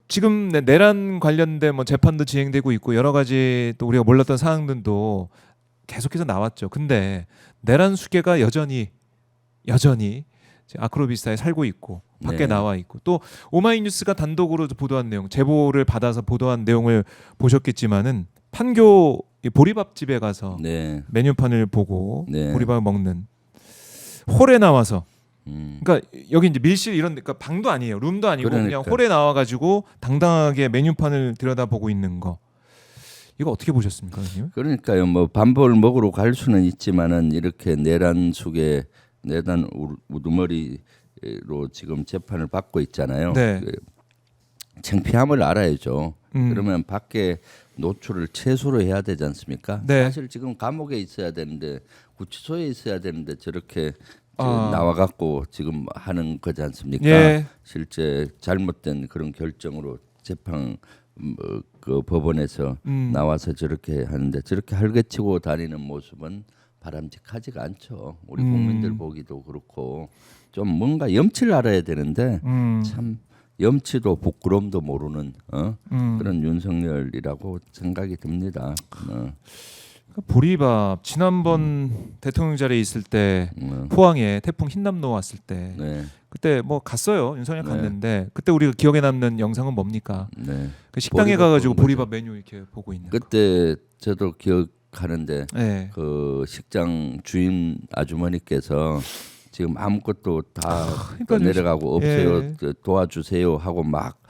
지금 내란 관련된 뭐 재판도 진행되고 있고 여러 가지 또 우리가 몰랐던 사항들도 계속해서 나왔죠. 근데 내란 수괴가 여전히 아크로비스타에 살고 있고 밖에 네. 나와 있고 또 오마이뉴스가 단독으로 보도한 내용, 제보를 받아서 보도한 내용을 보셨겠지만은 판교 보리밥집에 가서 네. 메뉴판을 보고 네. 보리밥을 먹는 홀에 나와서 음. 그러니까 여기 이제 밀실 이런 그러니까 방도 아니에요, 룸도 아니고 그냥 그러니까. 홀에 나와가지고 당당하게 메뉴판을 들여다보고 있는 거 이거 어떻게 보셨습니까, 선생님? 그러니까요. 뭐 밥을 먹으러 갈 수는 있지만은 이렇게 내란 속에 내란 우두머리로 지금 재판을 받고 있잖아요. 네. 그 창피함을 알아야죠. 음. 그러면 밖에 노출을 최소로 해야 되지 않습니까? 네. 사실 지금 감옥에 있어야 되는데 구치소에 있어야 되는데 저렇게 아. 나와갖고 지금 하는 거지 않습니까? 예. 실제 잘못된 그런 결정으로 재판 그 법원에서 나와서 저렇게 하는데 저렇게 활개치고 다니는 모습은 바람직하지가 않죠. 우리 국민들 보기도 그렇고 좀 뭔가 염치를 알아야 되는데 참 염치도 부끄러움도 모르는 그런 윤석열이라고 생각이 듭니다. 보리밥 지난번 대통령 자리에 있을 때 포항에 태풍 흰남노 왔을 때 네, 그때 뭐 갔어요. 윤석열 네. 갔는데 그때 우리가 기억에 남는 영상은 뭡니까? 네. 그 식당에 보리밥 가가지고 먹는 보리밥 메뉴 이렇게 보고 있는 거. 그때 저도 기억하는데 네. 그 식당 주인 아주머니께서 지금 아무것도 다 그러니까요. 내려가고 없어요. 예. 도와주세요 하고 막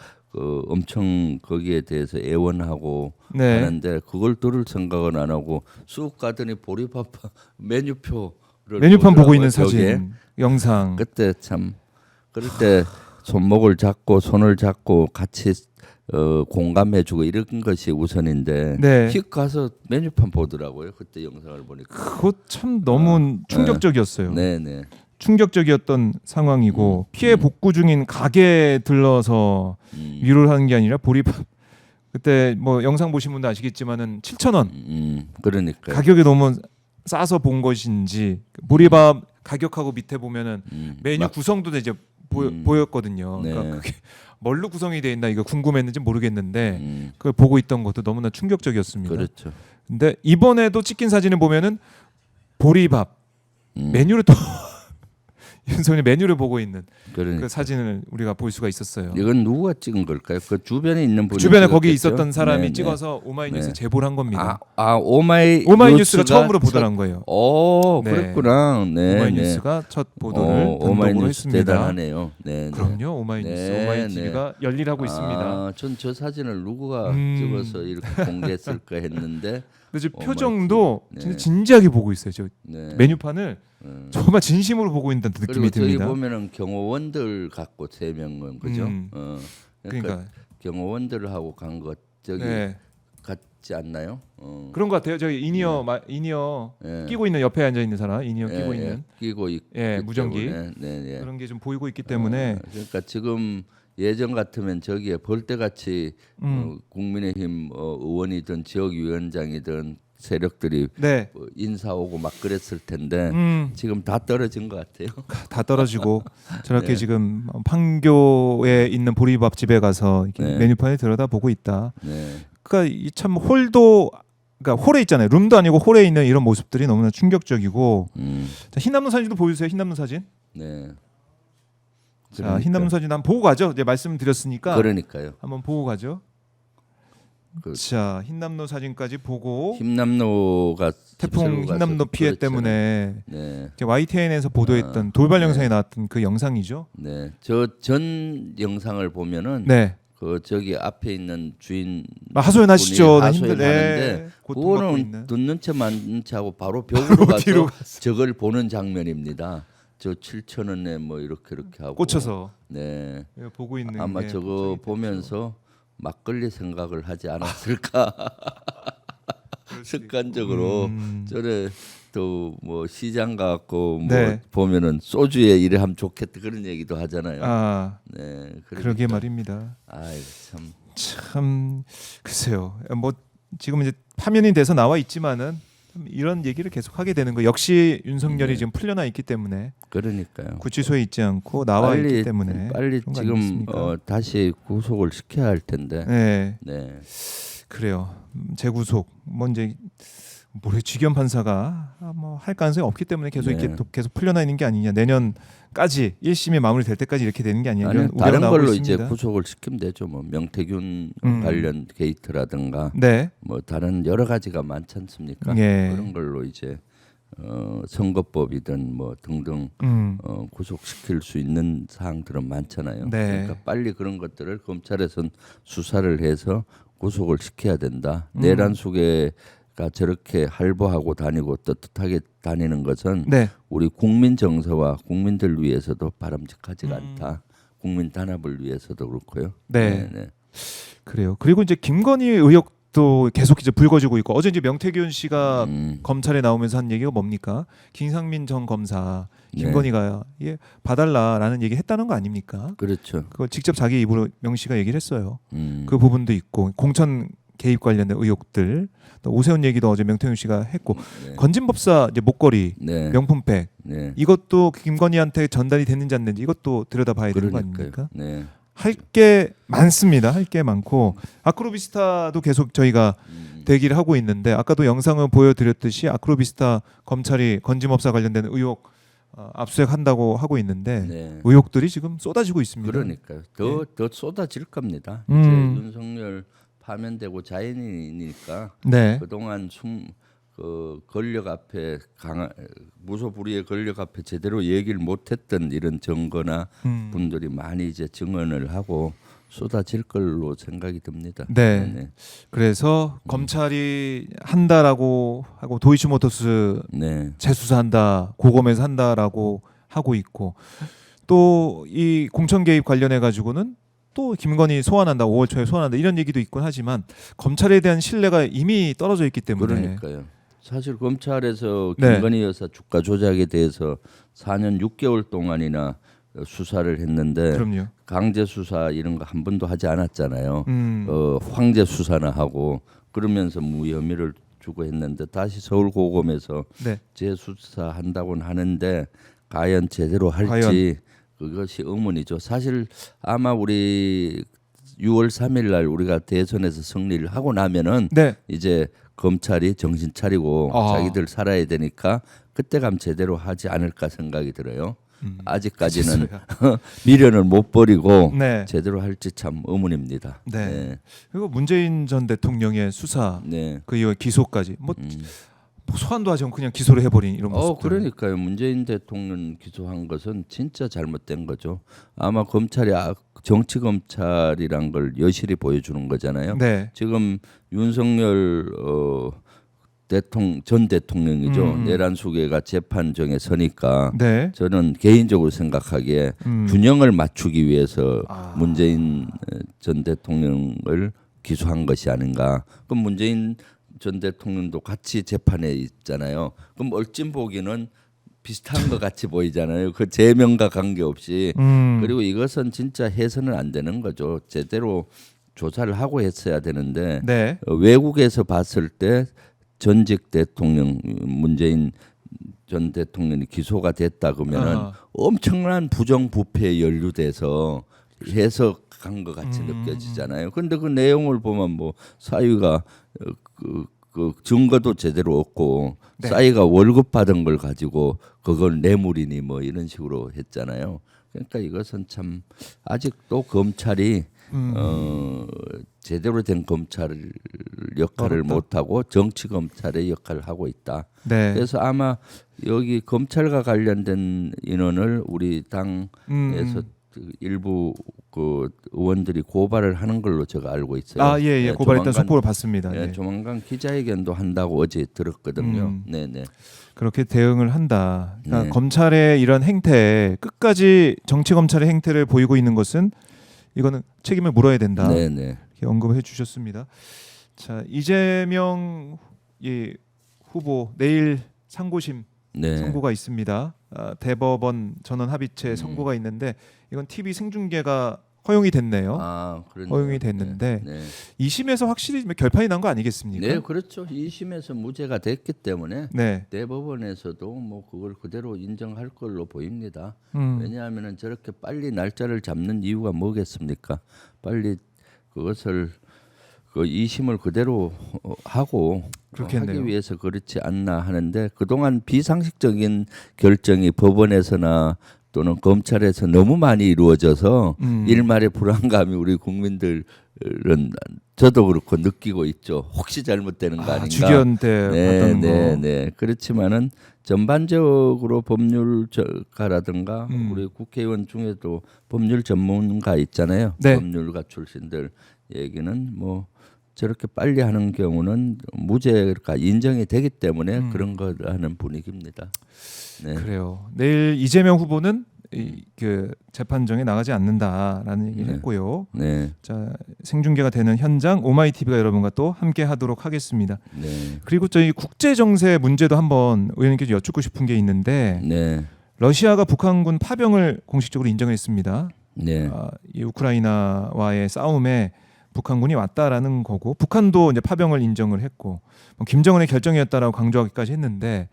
엄청 거기에 대해서 애원하고 네. 하는데 그걸 들을 생각은 안 하고 쑥 가더니 보리밥 메뉴표를 메뉴판 보고 보더라고요, 있는 벽에. 사진, 영상. 그때 참 그럴 때 손목을 잡고 손을 잡고 같이 공감해주고 이런 것이 우선인데 네. 휙 가서 메뉴판 보더라고요. 그때 영상을 보니까. 그거 참 너무 충격적이었어요. 네네. 충격적이었던 상황이고 피해 복구 중인 가게에 들러서 위로를 하는 게 아니라 보리밥 그때 뭐 영상 보신 분도 아시겠지만은 7,000원 그러니까 가격이 너무 싸서 본 것인지 보리밥 가격하고 밑에 보면은 메뉴 막- 구성도 이제 보였거든요. 네. 그러니까 그게 뭘로 구성이 돼 있나 이거 궁금했는지 모르겠는데 음, 그걸 보고 있던 것도 너무나 충격적이었습니다. 그렇죠. 근데 이번에도 찍힌 사진을 보면은 보리밥 메뉴를 또 윤석열 메뉴를 보고 있는 그러니까 그 사진을 우리가 볼 수가 있었어요. 이건 누가 찍은 걸까요? 그 주변에 있는 분이 주변에 거기 찍었겠죠? 있었던 사람이 네, 찍어서 오마이뉴스 네. 제보를 한 겁니다. 오마이뉴스가 처음으로 보도한 거예요. 오, 네. 그랬구나. 네, 오마이뉴스가 첫 보도를 단독으로 오마이뉴스 했습니다. 대단하네요. 네, 네. 그럼요, 오마이뉴스, 네, 오마이TV가 열일하고 있습니다. 전 저 사진을 누구가 찍어서 이렇게 공개했을까 했는데 근데 지금 오마이TV. 표정도 네. 진짜 진지하게 보고 있어요. 저 네. 메뉴판을 정말 진심으로 보고 있다는 그리고 느낌이 저기 듭니다. 보면은 경호원들 갖고 3명은 그죠? 그러니까 경호원들하고 간 것 저기 네. 같지 않나요? 그런 것 같아요. 저기 이니어 네. 끼고 있는 옆에 앉아 있는 사람, 이니어 예, 끼고 예, 있는 끼고 있기 무전기 때문에, 네, 네. 그런 게 좀 보이고 있기 때문에 그러니까 지금 예전 같으면 저기에 벌떼같이 국민의힘 의원이든 지역위원장이든 세력들이 네. 인사 오고 막 그랬을 텐데 지금 다 떨어진 것 같아요. 다 떨어지고 저렇게 네. 지금 판교에 있는 보리밥 집에 가서 이렇게 네. 메뉴판을 들여다보고 있다. 네, 그러니까 이 참 홀도 그러니까 홀에 있잖아요. 룸도 아니고 홀에 있는 이런 모습들이 너무나 충격적이고 자, 흰남노 사진도 보여주세요. 흰남노 사진. 네. 자, 흰남노 사진 한번 보고 가죠. 이제 말씀드렸으니까 그러니까요. 한번 보고 가죠. 그- 자, 흰남노 사진까지 보고 흰남노가 태풍 휩쓸고 흰남노 가서 피해 그렇죠. 때문에 네, YTN에서 보도했던 돌발 영상에 나왔던 그 영상이죠. 네. 저 전 영상을 보면은 네. 그 저기 앞에 있는 주인 하소연하시죠. 분이 힘들- 하소연하는데 고통받고 그거는 있는. 듣는 채 맞는 채 하고 바로 벽으로 뒤로 가서 저걸 보는 장면입니다. 저 7,000원에 뭐 이렇게 하고 꽂혀서 네. 보고 있는 아마 게 저거 걱정이 되죠. 보면서 막걸리 생각을 하지 않았을까 습관적으로 저래 또 뭐 시장 가고 뭐 네. 보면은 소주에 이래 하면 좋겠다 그런 얘기도 하잖아요. 아, 네, 그러게 말입니다. 아이 참. 참 글쎄요. 뭐 지금 이제 파면이 돼서 나와 있지만은 이런 얘기를 계속 하게 되는 거. 역시 윤석열이 네. 지금 풀려나 있기 때문에 그러니까요. 구치소에 있지 않고 나와 있기 때문에 빨리 그런 거 지금 아니겠습니까? 다시 구속을 시켜야 할 텐데. 네, 네. 그래요. 재구속 뭐 이제 모레 지겸 판사가 뭐 할 가능성이 없기 때문에 계속 네. 이렇게 또 계속 풀려나 있는 게 아니냐. 내년까지 1심이 마무리될 때까지 이렇게 되는 게 아니냐. 아니, 이런 우려가 다른 나오고 걸로 있습니다. 이제 구속을 시키면 되죠. 뭐 명태균 관련 게이트라든가 네, 뭐 다른 여러 가지가 많지 않습니까? 예. 그런 걸로 이제 선거법이든 뭐 등등 구속시킬 수 있는 사항들은 많잖아요. 네. 그러니까 빨리 그런 것들을 검찰에선 수사를 해서 구속을 시켜야 된다. 내란 수계가 저렇게 할보하고 다니고 떳떳하게 다니는 것은 네. 우리 국민 정서와 국민들 위해서도 바람직하지가 않다. 국민 단합을 위해서도 그렇고요. 네. 네. 그래요. 그리고 이제 김건희 의혹도 계속 이제 불거지고 있고 어제 이제 명태균 씨가 검찰에 나오면서 한 얘기가 뭡니까? 김상민 전 검사 김건희가 봐달라라는 얘기 했다는 거 아닙니까? 그렇죠. 그걸 직접 자기 입으로 명 씨가 얘기를 했어요. 음. 그 부분도 있고 공천 개입 관련된 의혹들, 또 오세훈 얘기도 어제 명태균 씨가 했고 네. 건진법사 이제 목걸이, 네. 명품백 네. 이것도 김건희한테 전달이 됐는지 안 됐는지 이것도 들여다봐야 되는 거 그러니까요. 아닙니까? 네. 할 게 많습니다. 할 게 많고 아크로비스타도 계속 저희가 대기를 하고 있는데 아까도 영상을 보여드렸듯이 아크로비스타 검찰이 건진법사 관련된 의혹 압수수색한다고 하고 있는데 네. 의혹들이 지금 쏟아지고 있습니다. 그러니까요. 더 쏟아질 겁니다. 이제 윤석열 파면되고 자연인이니까 네. 그동안 권력 앞에 무소불위의 권력 앞에 제대로 얘기를 못했던 이런 증거나 분들이 많이 이제 증언을 하고 쏟아질 걸로 생각이 듭니다. 네. 네네. 그래서 검찰이 한다라고 하고 도이치모터스 네. 재수사한다, 고검에서 한다라고 하고 있고 또 이 공천 개입 관련해 가지고는 또 김건희 소환한다, 5월 초에 소환한다 이런 얘기도 있곤 하지만 검찰에 대한 신뢰가 이미 떨어져 있기 때문에 그러니까요. 사실 검찰에서 네. 김건희 여사 주가 조작에 대해서 4년 6개월 동안이나 수사를 했는데 그럼요. 강제 수사 이런 거 한 번도 하지 않았잖아요. 음. 황제 수사나 하고 그러면서 무혐의를 주고 했는데 다시 서울고검에서 네. 재수사한다고는 하는데 과연 제대로 할지 과연. 그것이 의문이죠. 사실 아마 우리 6월 3일 날 우리가 대선에서 승리를 하고 나면은 네. 이제 검찰이 정신 차리고 자기들 살아야 되니까 그때 가면 제대로 하지 않을까 생각이 들어요. 아직까지는 미련을 못 버리고 네. 제대로 할지 참 의문입니다. 네. 그리고 문재인 전 대통령의 수사 네. 그 이후 기소까지 뭐 소환도 하지 않고 그냥 기소를 해버린 이런 모습. 그러니까요. 문재인 대통령 기소한 것은 진짜 잘못된 거죠. 아마 검찰이 정치 검찰이란 걸 여실히 보여주는 거잖아요. 네. 지금 윤석열 전 대통령이죠. 내란 수계가 재판정에 서니까 네. 저는 개인적으로 생각하기에 균형을 맞추기 위해서 문재인 전 대통령을 기소한 것이 아닌가. 그럼 문재인 전 대통령도 같이 재판에 있잖아요. 그럼 얼찐 보기는 비슷한 것 같이 보이잖아요. 그 제명과 관계없이. 그리고 이것은 진짜 해서는 안 되는 거죠. 제대로 조사를 하고 했어야 되는데 네. 외국에서 봤을 때 전직 대통령 문재인 전 대통령이 기소가 됐다 그러면은 엄청난 부정부패에 연루돼서 해석한 것 같이 느껴지잖아요. 그런데 그 내용을 보면 뭐 사유가 그 증거도 제대로 없고 네. 싸이가 월급 받은 걸 가지고 그걸 뇌물이니 뭐 이런 식으로 했잖아요. 그러니까 이것은 참 아직도 검찰이 제대로 된 검찰 역할을 어렵다. 못하고 정치 검찰의 역할을 하고 있다. 네. 그래서 아마 여기 검찰과 관련된 인원을 우리 당에서 일부 그 의원들이 고발을 하는 걸로 제가 알고 있어요. 예. 고발했던 속보를 봤습니다. 네, 네. 조만간 기자회견도 한다고 어제 들었거든요. 네네. 그렇게 대응을 한다. 그러니까 네. 검찰의 이런 행태 끝까지 정치 검찰의 행태를 보이고 있는 것은 이거는 책임을 물어야 된다. 네네. 이렇게 언급해 주셨습니다. 자, 이재명 후보 내일 상고심 네. 선고가 있습니다. 대법원 전원 합의체 선고가 있는데 이건 TV 생중계가 허용이 됐네요. 그러네요. 허용이 됐는데 네. 2심에서 확실히 결판이 난 거 아니겠습니까? 네, 그렇죠. 2심에서 무죄가 됐기 때문에 네. 대법원에서도 뭐 그걸 그대로 인정할 걸로 보입니다. 음. 왜냐하면은 저렇게 빨리 날짜를 잡는 이유가 뭐겠습니까? 빨리 그것을 그 2심을 그대로 하고 그렇겠네요. 하기 위해서 그렇지 않나 하는데 그동안 비상식적인 결정이 법원에서나 또는 검찰에서 너무 많이 이루어져서 일말의 불안감이 우리 국민들은 저도 그렇고 느끼고 있죠. 혹시 잘못되는 거 아닌가? 주기현 때 봤던 네, 거. 네. 그렇지만은 전반적으로 법률가라든가 우리 국회의원 중에도 법률 전문가 있잖아요. 네. 법률가 출신들 얘기는 뭐 저렇게 빨리 하는 경우는 무죄가 인정이 되기 때문에 그런 거라는 분위기입니다. 네. 그래요. 내일 이재명 후보는 그 재판정에 나가지 않는다라는 얘기를 네. 했고요. 네. 자, 생중계가 되는 현장 오마이TV가 여러분과 또 함께 하도록 하겠습니다. 네. 그리고 저희 국제 정세 문제도 한번 의원님께 여쭙고 싶은 게 있는데 네. 러시아가 북한군 파병을 공식적으로 인정했습니다. 네. 이 우크라이나와의 싸움에 북한군이 왔다라는 거고 북한도 이제 파병을 인정을 했고 뭐 김정은의 결정이었다라고 강조하기까지 했는데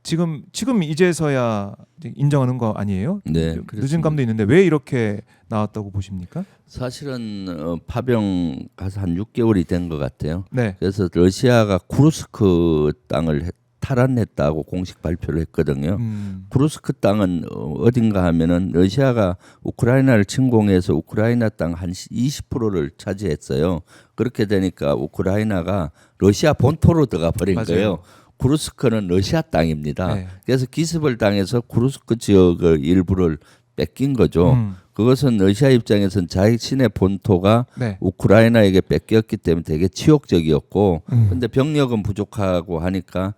지금 이제서야 이제 인정하는 거 아니에요? 네, 늦은 감도 있는데 왜 이렇게 나왔다고 보십니까? 사실은 파병 가서 한 6개월이 된 것 같아요. 네. 그래서 러시아가 쿠르스크 땅을 탈환했다고 공식 발표를 했거든요. 쿠르스크 땅은 어딘가 하면은 러시아가 우크라이나를 침공해서 우크라이나 땅 한 20%를 차지했어요. 그렇게 되니까 우크라이나가 러시아 본토로 들어가 버린 맞아요. 거예요. 쿠르스크는 러시아 땅입니다. 네. 그래서 기습을 당해서 쿠르스크 지역의 일부를 뺏긴 거죠. 그것은 러시아 입장에서는 자신의 본토가 네. 우크라이나에게 뺏겼기 때문에 되게 치욕적이었고 근데 병력은 부족하고 하니까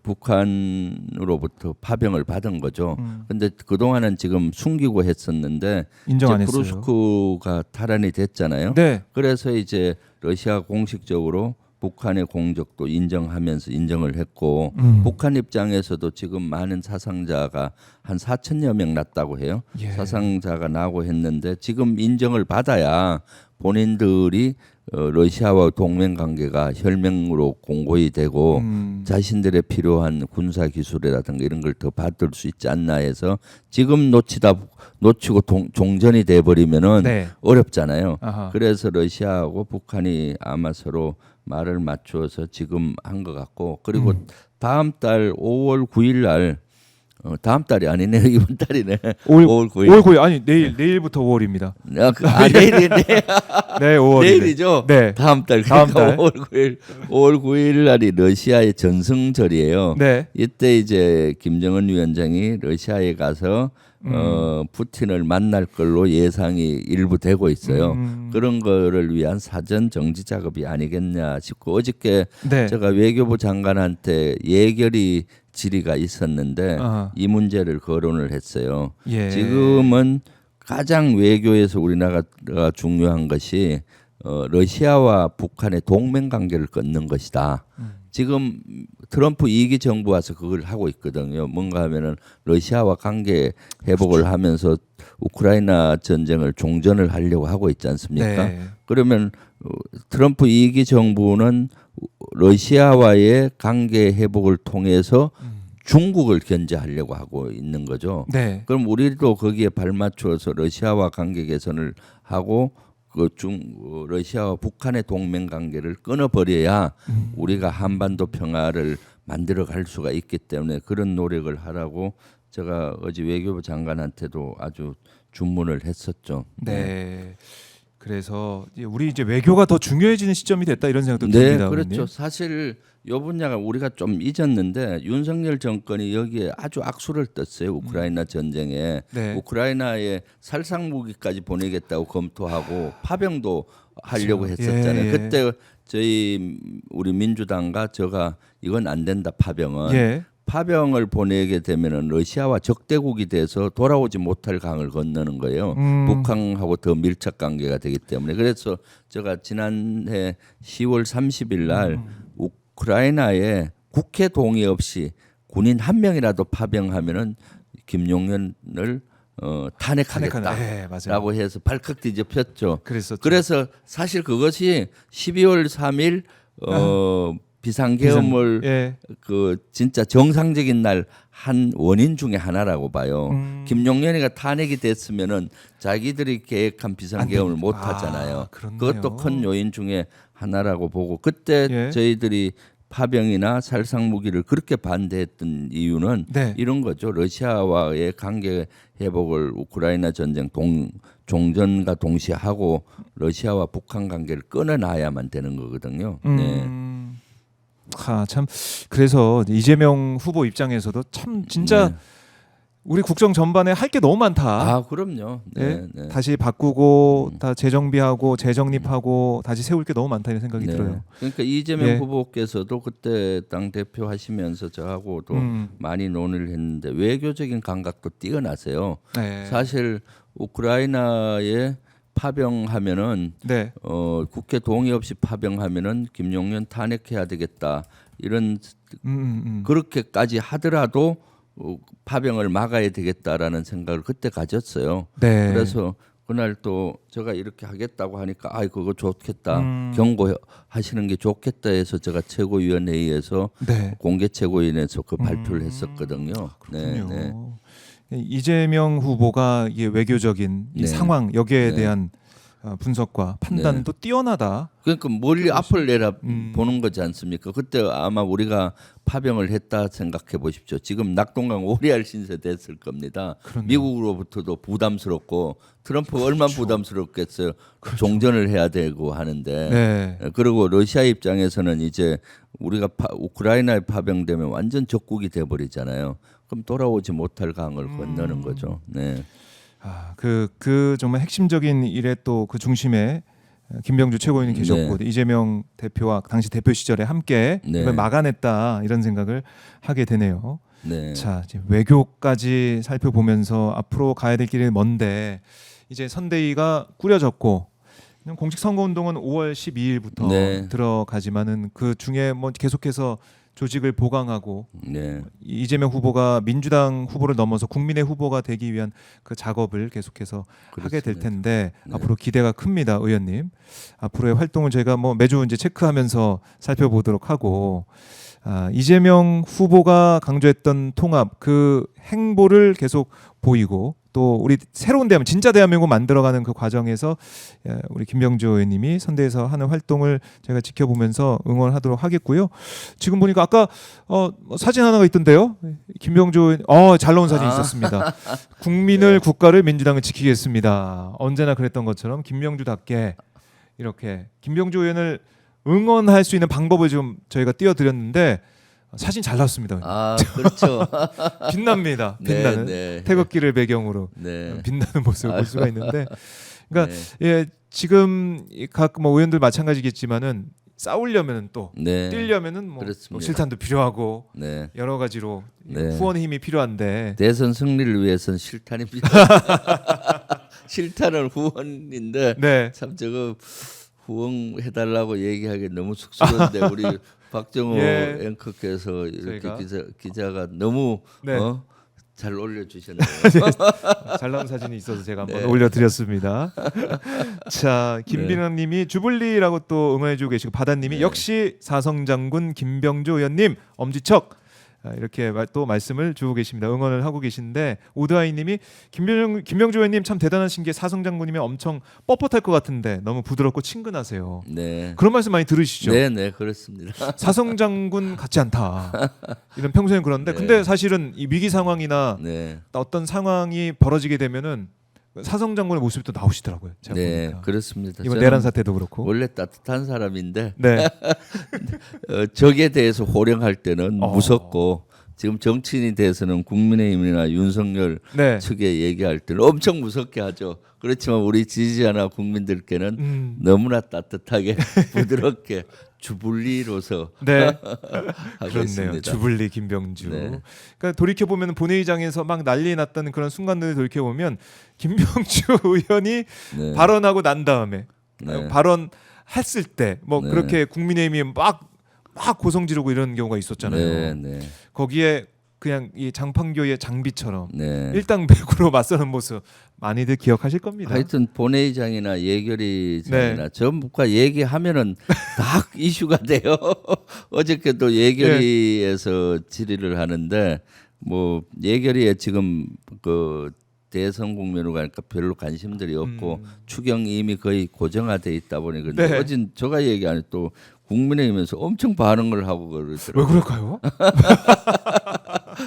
북한으로부터 파병을 받은 거죠. 근데 그동안은 지금 숨기고 했었는데 인정 안 이제 했어요. 쿠르스크가 탈환이 됐잖아요. 네. 그래서 이제 러시아 공식적으로 북한의 공적도 인정하면서 인정을 했고 북한 입장에서도 지금 많은 사상자가 한 4천여 명 났다고 해요. 예. 사상자가 나고 했는데 지금 인정을 받아야 본인들이 러시아와 동맹 관계가 혈맹으로 공고히 되고 자신들의 필요한 군사 기술이라든가 이런 걸 더 받을 수 있지 않나 해서 지금 놓치고 종전이 돼 버리면은 네. 어렵잖아요. 아하. 그래서 러시아하고 북한이 아마 서로 말을 맞추어서 지금 한 것 같고 그리고 다음 달 5월 9일 날 다음 달이 아니네 이번 달이네 5월 9일 5월 9일 아니 내일부터 5월입니다. 내일이네 네, 5월 내일이죠. 네. 다음 달 다음 그러니까 달. 5월 9일 날이 러시아의 전승절이에요. 네. 이때 이제 김정은 위원장이 러시아에 가서 푸틴을 만날 걸로 예상이 일부 되고 있어요. 그런 거를 위한 사전 정지 작업이 아니겠냐 싶고 어저께 네. 제가 외교부 장관한테 예결위 질의가 있었는데 아하. 이 문제를 거론을 했어요. 예. 지금은 가장 외교에서 우리나라가 중요한 것이 러시아와 북한의 동맹 관계를 끊는 것이다. 지금 트럼프 2기 정부 와서 그걸 하고 있거든요. 뭔가 하면은 러시아와 관계 회복을 하면서 우크라이나 전쟁을 종전을 하려고 하고 있지 않습니까? 네. 그러면 트럼프 2기 정부는 러시아와의 관계 회복을 통해서 중국을 견제하려고 하고 있는 거죠. 네. 그럼 우리도 거기에 발맞추어서 러시아와 관계 개선을 하고 러시아와 북한의 동맹 관계를 끊어버려야 우리가 한반도 평화를 만들어 갈 수가 있기 때문에 그런 노력을 하라고 제가 어제 외교부 장관한테도 아주 주문을 했었죠. 네. 그래서 우리 이제 외교가 더 중요해지는 시점이 됐다 이런 생각도 네, 듭니다. 그렇죠. 의원님. 사실 이 분야가 우리가 좀 잊었는데 윤석열 정권이 여기에 아주 악수를 떴어요. 우크라이나 전쟁에 네. 우크라이나에 살상 무기까지 보내겠다고 검토하고 파병도 하려고 그렇죠. 했었잖아요. 예, 예. 그때 우리 민주당과 제가 이건 안 된다 파병은. 예. 파병을 보내게 되면은 러시아와 적대국이 돼서 돌아오지 못할 강을 건너는 거예요. 북한하고 더 밀착 관계가 되기 때문에 그래서 제가 지난해 10월 30일 날 우크라이나에 국회 동의 없이 군인 한 명이라도 파병하면은 김용현을 탄핵하는. 네, 맞아요. 탄핵하겠다라고 해서 발칵 뒤집혔죠. 그랬었죠. 그래서 사실 그것이 12월 3일 비상계엄을 예. 그 진짜 정상적인 날 한 원인 중에 하나라고 봐요. 김용현이가 탄핵이 됐으면은 자기들이 계획한 비상계엄을 못 하잖아요. 그렇네요. 그것도 큰 요인 중에 하나라고 보고 그때 예. 저희들이 파병이나 살상 무기를 그렇게 반대했던 이유는 네. 이런 거죠. 러시아와의 관계 회복을 우크라이나 전쟁 종전과 동시에 하고 러시아와 북한 관계를 끊어놔야만 되는 거거든요. 네. 참 그래서 이재명 후보 입장에서도 참 진짜 네. 우리 국정 전반에 할 게 너무 많다. 아, 그럼요. 네, 예? 네. 다시 바꾸고 다 재정비하고 재정립하고 다시 세울 게 너무 많다 이런 생각이 네. 들어요. 그러니까 이재명 예. 후보께서도 그때 당 대표 하시면서 저하고도 많이 논의를 했는데 외교적인 감각도 뛰어나세요. 네. 사실 우크라이나에 파병하면은 네. 국회 동의 없이 파병하면은 김용현 탄핵해야 되겠다 이런 그렇게까지 하더라도 파병을 막아야 되겠다라는 생각을 그때 가졌어요. 네. 그래서 그날 또 제가 이렇게 하겠다고 하니까 아 그거 좋겠다 경고하시는 게 좋겠다 해서 제가 최고위원회의에서 네. 공개 최고위원회에서 그 발표를 했었거든요. 그렇군요. 이재명 후보가 이게 외교적인 이 네. 상황 여기에 네. 대한 분석과 판단도 뛰어나다. 그러니까 멀리 앞을 내다 보는 거지 않습니까? 그때 아마 우리가 파병을 했다 생각해 보십시오. 지금 낙동강 오리알 신세 됐을 겁니다. 그렇네요. 미국으로부터도 부담스럽고 트럼프가 얼마나 부담스럽겠어요. 종전을 해야 되고 하는데 네. 그리고 러시아 입장에서는 이제 우리가 우크라이나에 파병되면 완전 적국이 돼버리잖아요. 그럼 돌아오지 못할 강을 건너는 거죠. 네. 그 정말 핵심적인 일에 또 그 중심에 김병주 최고위원이 계셨고 네. 이재명 대표와 당시 대표 시절에 함께 네. 이걸 막아냈다 이런 생각을 하게 되네요. 네. 자, 이제 외교까지 살펴보면서 앞으로 가야 될 길이 먼데 이제 선대위가 꾸려졌고 공직선거운동은 5월 12일부터 네. 들어가지만은 그 중에 뭐 계속해서 조직을 보강하고 네. 이재명 후보가 민주당 후보를 넘어서 국민의 후보가 되기 위한 그 작업을 계속해서 하게 될 그렇습니다. 텐데 네. 앞으로 기대가 큽니다, 의원님. 앞으로의 활동을 저희가 뭐 매주 이제 체크하면서 살펴보도록 하고 이재명 후보가 강조했던 통합 그 행보를 계속 보이고 또 우리 새로운 대한민국 진짜 대한민국 만들어가는 그 과정에서 우리 김병주 의원님이 선대에서 하는 활동을 제가 지켜보면서 응원하도록 하겠고요. 지금 보니까 아까 사진 하나가 있던데요. 김병주 의원 잘 나온 사진이 있었습니다. 국민을 국가를 민주당을 지키겠습니다. 언제나 그랬던 것처럼 김병주답게 이렇게 김병주 의원을 응원할 수 있는 방법을 좀 저희가 띄워드렸는데 사진 잘 나왔습니다. 아 그렇죠. 빛납니다. 빛나는 네. 태극기를 배경으로 네. 빛나는 모습을 볼 수가 있는데, 그러니까 네. 예, 지금 각 뭐 의원들 마찬가지겠지만은 싸우려면은 또 네. 뛰려면은 뭐 그렇습니다. 실탄도 필요하고 네. 여러 가지로 네. 후원의 힘이 필요한데 대선 승리를 위해서는 실탄이 필요. 실탄은 후원인데 네. 참 저거 후원해달라고 얘기하기 너무 쑥스러운데 우리 박정호 예. 앵커께서 이렇게 저희가. 기자가 너무 네. 잘 올려주셨네요. 잘 나온 사진이 있어서 제가 한번 네. 올려드렸습니다. 자, 김빈원님이 주불리라고 또 응원해주고 계시고 바다님이 네. 역시 사성장군 김병주 의원님 엄지척 이렇게 또 말씀을 주고 계십니다. 응원을 하고 계신데 오드아이님이 김병주 의원님 참 대단하신 게 사성장군이면 엄청 뻣뻣할 것 같은데 너무 부드럽고 친근하세요. 네. 그런 말씀 많이 들으시죠? 네, 네, 그렇습니다. 사성장군 같지 않다. 이런 평소엔 그런데 네. 근데 사실은 이 위기 상황이나 네, 어떤 상황이 벌어지게 되면은 사성장군의 모습이 또 나오시더라고요. 제가 네, 보니까. 그렇습니다. 이번 저는 내란 사태도 그렇고. 원래 따뜻한 사람인데 네. 적에 대해서 호령할 때는 어. 무섭고 지금 정치인이 대해서는 국민의힘이나 윤석열 네. 측에 얘기할 때는 엄청 무섭게 하죠. 그렇지만 우리 지지자나 국민들께는 너무나 따뜻하게 부드럽게 주불리로서 네. 하고 그렇네요. 있습니다. 주불리 김병주. 네. 그러니까 돌이켜 보면 본회의장에서 막 난리 났다는 그런 순간들을 돌이켜 보면 김병주 의원이 네. 발언하고 난 다음에 네. 발언했을 때 뭐 네. 그렇게 국민의힘이 막 고성 지르고 이런 경우가 있었잖아요. 네, 네. 거기에 그냥 이 장판교의 장비처럼 네. 일당백으로 맞서는 모습 많이들 기억하실 겁니다. 하여튼 본회의장이나 예결위장이나 전부가 얘기하면은 다 이슈가 돼요. 어저께도 예결위에서 질의를 하는데 뭐 예결위에 지금 그 대선 국면으로 가니까 별로 관심들이 없고 추경이 이미 거의 고정화돼 있다 보니 근데 네. 어진 제가 얘기 안 해 또 국민의힘에서 엄청 반응을 하고 왜 그러더라고요. 그럴까요?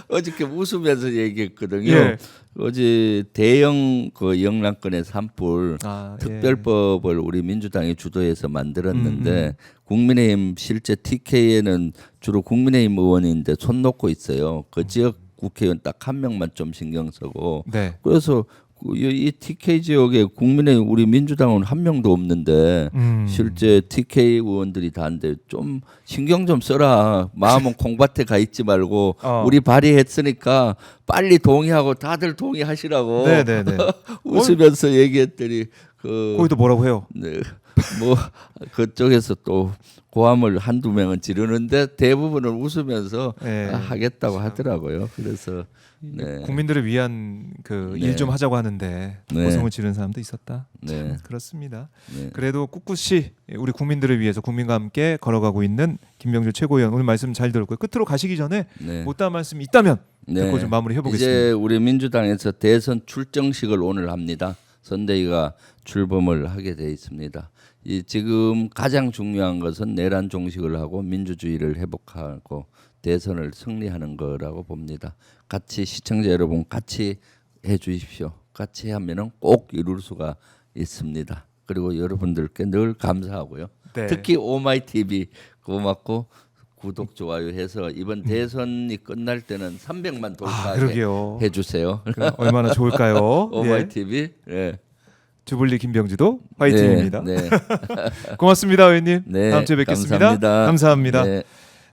어저께 웃으면서 얘기했거든요. 예. 어제 대형 그 영남권의 산불 아, 특별법을 우리 민주당이 주도해서 만들었는데 국민의힘 실제 TK에는 주로 국민의힘 의원인데 손 놓고 있어요. 그 지역 국회의원 딱 한 명만 좀 신경 쓰고 네. 그래서 이 TK 지역에 국민의힘 우리 민주당은 한 명도 없는데 실제 TK 의원들이 다인데 좀 신경 좀 써라. 마음은 콩밭에 가 있지 말고 우리 발의했으니까 빨리 동의하고 다들 동의하시라고 네네네. 웃으면서 얘기했더니 그 거기도 뭐라고 해요? 네, 뭐 그쪽에서 또 고함을 한두 명은 지르는데 대부분은 웃으면서 네. 하겠다고 하더라고요. 그래서 네. 국민들을 위한 그 일 좀 하자고 하는데 네. 고성을 지르는 사람도 있었다. 참 네. 그렇습니다. 네. 그래도 꿋꿋이 우리 국민들을 위해서 국민과 함께 걸어가고 있는 김병준 최고위원 오늘 말씀 잘 들었고요. 끝으로 가시기 전에 네. 못다한 말씀이 있다면 네. 듣고 좀 마무리 해보겠습니다. 이제 우리 민주당에서 대선 출정식을 오늘 합니다. 선대위가 출범을 하게 돼 있습니다. 이 지금 가장 중요한 것은 내란 종식을 하고 민주주의를 회복하고 대선을 승리하는 거라고 봅니다. 같이 시청자 여러분 같이 해주십시오. 같이 하면은 꼭 이룰 수가 있습니다. 그리고 여러분들께 늘 감사하고요. 네. 특히 오마이TV 고맙고 구독 좋아요 해서 이번 대선이 끝날 때는 300만 돌파하게 그러게요. 해주세요. 그럼 얼마나 좋을까요? 예. 오마이TV. 네. 주불리 김병주도 화이팅입니다. 네. 고맙습니다, 의원님. 네. 다음 주에 뵙겠습니다. 감사합니다. 감사합니다. 네.